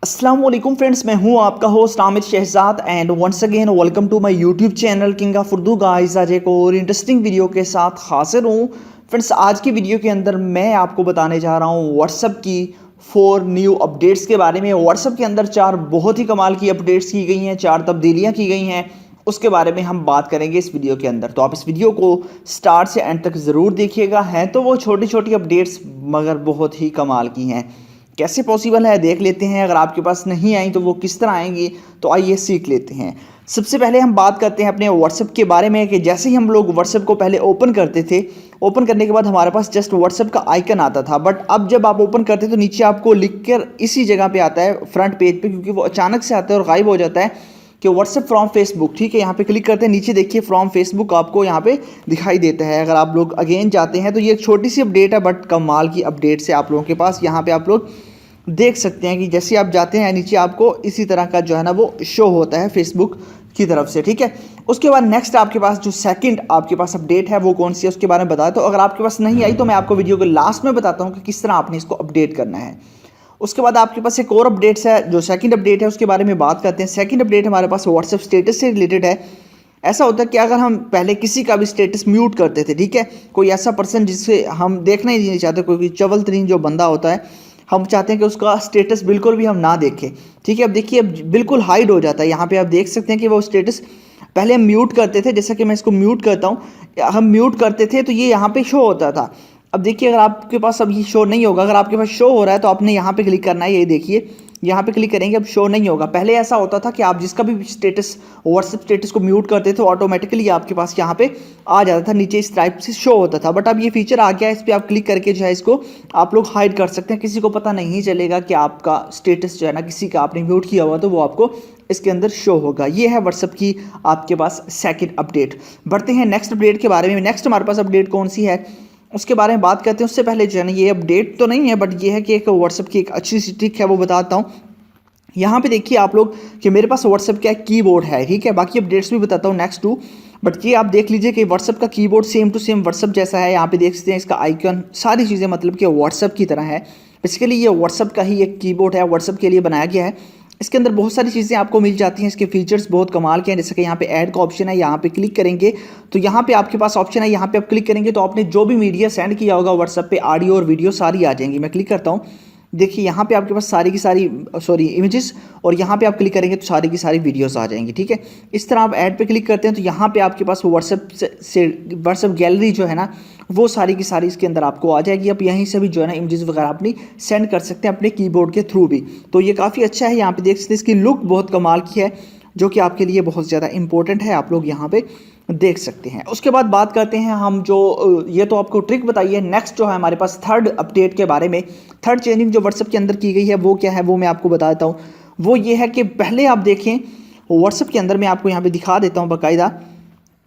अस्सलाम वालेकुम फ्रेंड्स, मैं हूं आपका host Aamir Shahzad and once again welcome to my YouTube channel king of Urdu guys. आज एक और इंटरेस्टिंग वीडियो के साथ हाजिर हूं फ्रेंड्स। आज की वीडियो के अंदर मैं आपको बताने जा रहा हूं व्हाट्सएप की 4 न्यू अपडेट्स के बारे में। व्हाट्सएप के अंदर 4 बहुत ही कमाल की अपडेट्स की गई हैं, 4 तब्दीलियां की गई हैं, उसके बारे में हम बात करेंगे इस वीडियो के अंदर। तो आप इस वीडियो को स्टार्ट से एंड तक ज़रूर देखिएगा। हैं तो वो छोटी छोटी अपडेट्स मगर बहुत ही कमाल की हैं। कैसे पॉसिबल है देख लेते हैं। अगर आपके पास नहीं आई तो वो किस तरह आएंगी, तो आइए सीख लेते हैं। सबसे पहले हम बात करते हैं अपने व्हाट्सएप के बारे में कि जैसे ही हम लोग व्हाट्सएप को पहले ओपन करते थे, ओपन करने के बाद हमारे पास जस्ट व्हाट्सएप का आइकन आता था। बट अब जब आप ओपन करते हैं तो नीचे आपको लिखकर इसी जगह पे आता है फ्रंट पेज पे, क्योंकि वो अचानक से आता है और गायब हो जाता है कि व्हाट्सएप फ्रॉम फेसबुक। ठीक है, यहाँ पे क्लिक करते हैं, नीचे देखिए फ्रॉम फेसबुक आपको यहाँ पे दिखाई देता है। अगर आप लोग अगेन जाते हैं तो ये एक छोटी सी अपडेट है बट कमाल की अपडेट से आप लोगों के पास यहाँ पे आप लोग देख सकते हैं कि जैसे आप जाते हैं नीचे आपको इसी तरह का जो है ना वो शो होता है फेसबुक की तरफ से। ठीक है, उसके बाद नेक्स्ट आपके पास जो सेकंड आपके पास अपडेट है वो कौन सी है उसके बारे में बताया। तो अगर आपके पास नहीं आई तो मैं आपको वीडियो के लास्ट में बताता हूँ कि किस तरह आपने इसको अपडेट करना है। उसके बाद आपके पास एक और अपडेट्स है, जो सेकंड अपडेट है उसके बारे में बात करते हैं। सेकंड अपडेट हमारे पास व्हाट्सएप स्टेटस से रिलेटेड है। ऐसा होता है कि अगर हम पहले किसी का भी स्टेटस म्यूट करते थे, ठीक है, कोई ऐसा पर्सन जिसे हम देखना ही नहीं चाहते, कोई चवल तरीन जो बंदा होता है, हम चाहते हैं कि उसका स्टेटस बिल्कुल भी हम ना देखें। ठीक है, अब देखिए अब बिल्कुल हाइड हो जाता है। यहाँ पे आप देख सकते हैं कि वो स्टेटस पहले हम म्यूट करते थे, जैसा कि मैं इसको म्यूट करता हूँ, हम म्यूट करते थे तो ये यहाँ पे शो होता था। अब देखिए अगर आपके पास अब ये शो नहीं होगा, अगर आपके पास शो हो रहा है तो आपने यहाँ पे क्लिक करना है। ये देखिए यहाँ पे क्लिक करेंगे, अब शो नहीं होगा। पहले ऐसा होता था कि आप जिसका भी स्टेटस व्हाट्सएप स्टेटस को म्यूट करते थे ऑटोमेटिकली आपके पास यहाँ पे आ जाता था, नीचे इस टाइप से शो होता था। बट अब ये फीचर आ गया है, इस पर आप क्लिक करके जो है इसको आप लोग हाइड कर सकते हैं। किसी को पता नहीं चलेगा कि आपका स्टेटस जो है ना किसी का आपने म्यूट किया हुआ, तो वो आपको इसके अंदर शो होगा। ये है व्हाट्सएप की आपके पास सेकंड अपडेट। बढ़ते हैं नेक्स्ट अपडेट के बारे में। नेक्स्ट हमारे पास अपडेट कौन सी है उसके बारे में बात करते हैं। उससे पहले जो है ना ये अपडेट तो नहीं है बट ये है कि एक व्हाट्सएप की एक अच्छी सी ट्रिक है, वो बताता हूँ। यहाँ पे देखिए आप लोग कि मेरे पास व्हाट्सएप का कीबोर्ड है, ठीक है, बाकी अपडेट्स भी बताता हूँ नेक्स्ट टू। बट ये आप देख लीजिए कि व्हाट्सएप का keyboard same to same WhatsApp जैसा है। यहाँ पे देख सकते हैं इसका आइकन, सारी चीज़ें मतलब कि व्हाट्सएप की तरह है। बेसिकली ये व्हाट्सएप का ही एक कीबोर्ड है, व्हाट्सएप के लिए बनाया गया है। इसके अंदर बहुत सारी चीज़ें आपको मिल जाती हैं, इसके फीचर्स बहुत कमाल के हैं। जैसे कि यहाँ पे ऐड का ऑप्शन है, यहाँ पे क्लिक करेंगे तो यहाँ पे आपके पास ऑप्शन है, यहाँ पे आप क्लिक करेंगे तो आपने जो भी मीडिया सेंड किया होगा व्हाट्सएप पे, ऑडियो और वीडियो सारी आ जाएंगी। मैं क्लिक करता हूँ, देखिए यहाँ पे आपके पास सारी की सारी इमेजेस, और यहाँ पे आप क्लिक करेंगे तो सारी की सारी वीडियोस आ जाएंगी। ठीक है, इस तरह आप ऐड पे क्लिक करते हैं तो यहाँ पे आपके पास व्हाट्सएप से व्हाट्सएप गैलरी जो है ना वो सारी की सारी इसके अंदर आपको आ जाएगी। आप यहीं से भी जो है ना इमेजेस वगैरह अपनी सेंड कर सकते हैं अपने कीबोर्ड के थ्रू भी। तो ये काफ़ी अच्छा है। यहाँ पे देख सकते हैं इसकी लुक बहुत कमाल की है, जो कि आपके लिए बहुत ज़्यादा इंपॉर्टेंट है, आप लोग यहाँ पे देख सकते हैं। उसके बाद बात करते हैं हम जो ये तो आपको ट्रिक बताई है। नेक्स्ट जो है हमारे पास थर्ड अपडेट के बारे में। थर्ड चेंजिंग जो व्हाट्सएप के अंदर की गई है वो क्या है, वो मैं आपको बता देता हूँ। वो ये है कि पहले आप देखें व्हाट्सएप के अंदर, मैं आपको यहाँ पे दिखा देता हूँ बाकायदा।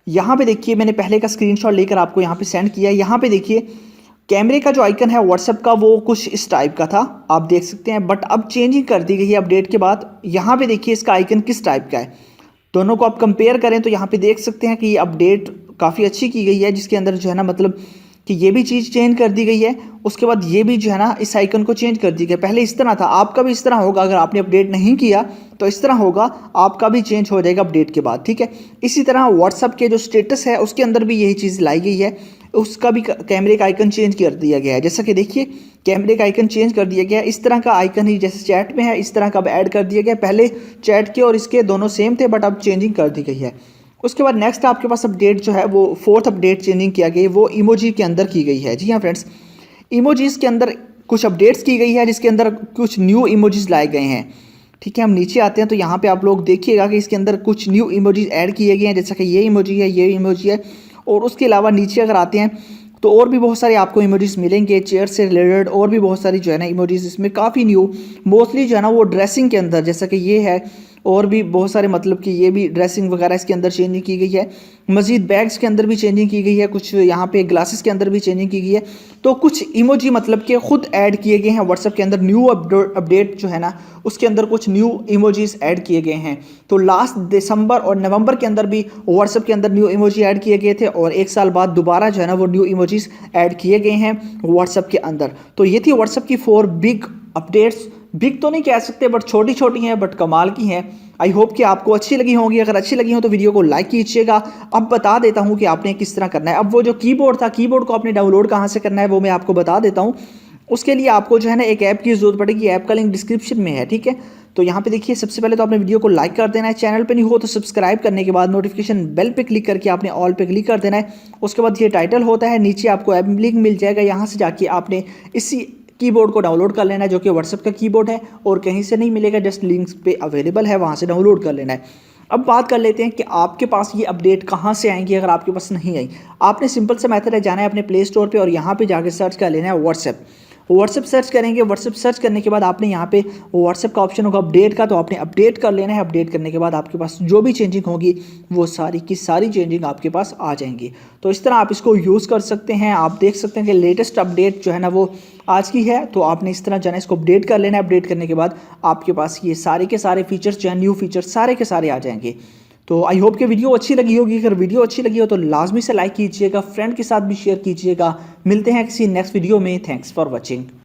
यहाँ पे देखिए मैंने पहले का स्क्रीनशॉट लेकर आपको यहाँ पे सेंड किया है। यहाँ पे देखिए कैमरे का जो आइकन है व्हाट्सएप का वो कुछ इस टाइप का था, आप देख सकते हैं। बट अब चेंजिंग कर दी गई है अपडेट के बाद। यहाँ पे देखिए इसका आइकन किस टाइप का है, दोनों को आप कंपेयर करें तो यहाँ पे देख सकते हैं कि ये अपडेट काफ़ी अच्छी की गई है, जिसके अंदर जो है ना मतलब कि ये भी चीज़ चेंज कर दी गई है। उसके बाद ये भी जो है ना इस आइकन को चेंज कर दी गई। पहले इस तरह था, आपका भी इस तरह होगा। अगर आपने अपडेट नहीं किया तो इस तरह होगा, आपका भी चेंज हो जाएगा अपडेट के बाद। ठीक है, इसी तरह व्हाट्सएप के जो स्टेटस है उसके अंदर भी यही चीज़ लाई गई है, उसका भी कैमरे का आइकन चेंज कर दिया गया है। जैसा कि देखिए कैमरे का आइकन चेंज कर दिया गया है, इस तरह का आइकन ही जैसे चैट में है इस तरह का अब ऐड कर दिया गया। पहले चैट के और इसके दोनों सेम थे बट अब चेंजिंग कर दी गई है। उसके बाद नेक्स्ट आपके पास अपडेट जो है वो फोर्थ अपडेट चेंजिंग किया गया है, वो इमोजी के अंदर की गई है। जी हाँ फ्रेंड्स, इमोजीज़ के अंदर कुछ अपडेट्स की गई है, जिसके अंदर कुछ न्यू इमोजीज़ लाए गए हैं। ठीक है, हम नीचे आते हैं तो यहाँ पे आप लोग देखिएगा कि इसके अंदर कुछ न्यू इमोजीज़ ऐड किए गए हैं, जैसा कि ये इमोजी है, ये इमोजी है। और उसके अलावा नीचे अगर आते हैं तो और भी बहुत सारे आपको इमोजीज़ मिलेंगे चेयर से रिलेटेड, और भी बहुत सारी जो है ना इमोजीज़ इसमें काफ़ी न्यू, मोस्टली जो है ना वो ड्रेसिंग के अंदर, जैसा कि ये है, और भी बहुत सारे मतलब कि ये भी ड्रेसिंग वगैरह इसके अंदर चेंजिंग की गई है। मज़ीद बैग्स के अंदर भी चेंजिंग की गई है, कुछ यहाँ पे ग्लासेस के अंदर भी चेंजिंग की गई है। तो कुछ इमोजी मतलब कि खुद ऐड किए गए हैं व्हाट्सएप के अंदर। न्यू अपडेट जो है ना उसके अंदर कुछ न्यू इमोजीज ऐड किए गए हैं। तो लास्ट दिसंबर और नवंबर के अंदर भी व्हाट्सएप के अंदर न्यू इमोजी ऐड किए गए थे, और एक साल बाद दोबारा जो है ना वो न्यू इमोजीज ऐड किए गए हैं व्हाट्सएप के अंदर। तो ये थी व्हाट्सएप की 4 बिग अपडेट्स बिग तो नहीं कह सकते बट छोटी छोटी हैं बट कमाल की हैं। आई होप कि आपको अच्छी लगी होंगी। अगर अच्छी लगी हो तो वीडियो को लाइक कीजिएगा। अब बता देता हूं कि आपने किस तरह करना है। अब वो जो कीबोर्ड था, कीबोर्ड को आपने डाउनलोड कहां से करना है वो मैं आपको बता देता हूं। उसके लिए आपको जो है ना एक ऐप की जरूरत पड़ेगी। ऐप का लिंक डिस्क्रिप्शन में है, ठीक है। तो यहाँ पे देखिए, सबसे पहले तो आपने वीडियो को लाइक कर देना है। चैनल पे नहीं हो तो सब्सक्राइब करने के बाद नोटिफिकेशन बेल पे क्लिक करके आपने ऑल पे क्लिक कर देना है। उसके बाद ये टाइटल होता है, नीचे आपको ऐप लिंक मिल जाएगा। यहाँ से जाके आपने इसी कीबोर्ड को डाउनलोड कर लेना है, जो कि व्हाट्सएप का कीबोर्ड है और कहीं से नहीं मिलेगा, जस्ट लिंक्स पे अवेलेबल है, वहाँ से डाउनलोड कर लेना है। अब बात कर लेते हैं कि आपके पास ये अपडेट कहाँ से आएंगी। अगर आपके पास नहीं आई, आपने सिंपल सा मेथड है, जाना है अपने प्ले स्टोर पे और यहाँ पे जाके सर्च कर लेना है व्हाट्सएप। व्हाट्सएप सर्च करेंगे। व्हाट्सएप सर्च करने के बाद आपने यहाँ पे व्हाट्सएप का ऑप्शन होगा अपडेट का, तो आपने अपडेट कर लेना है। अपडेट करने के बाद आपके पास जो भी चेंजिंग होगी वो सारी की सारी चेंजिंग आपके पास आ जाएंगी। तो इस तरह आप इसको यूज़ कर सकते हैं। आप देख सकते हैं कि लेटेस्ट अपडेट जो है ना वो आज की है, तो आपने इस तरह जाना, इसको अपडेट कर लेना है। अपडेट करने के बाद आपके पास ये सारे के सारे फीचर्स जो है, न्यू फीचर्स सारे के सारे आ जाएंगे। तो आई होप कि वीडियो अच्छी लगी होगी। अगर वीडियो अच्छी लगी हो तो लाजमी से लाइक कीजिएगा, फ्रेंड के साथ भी शेयर कीजिएगा। मिलते हैं किसी नेक्स्ट वीडियो में। Thanks for watching.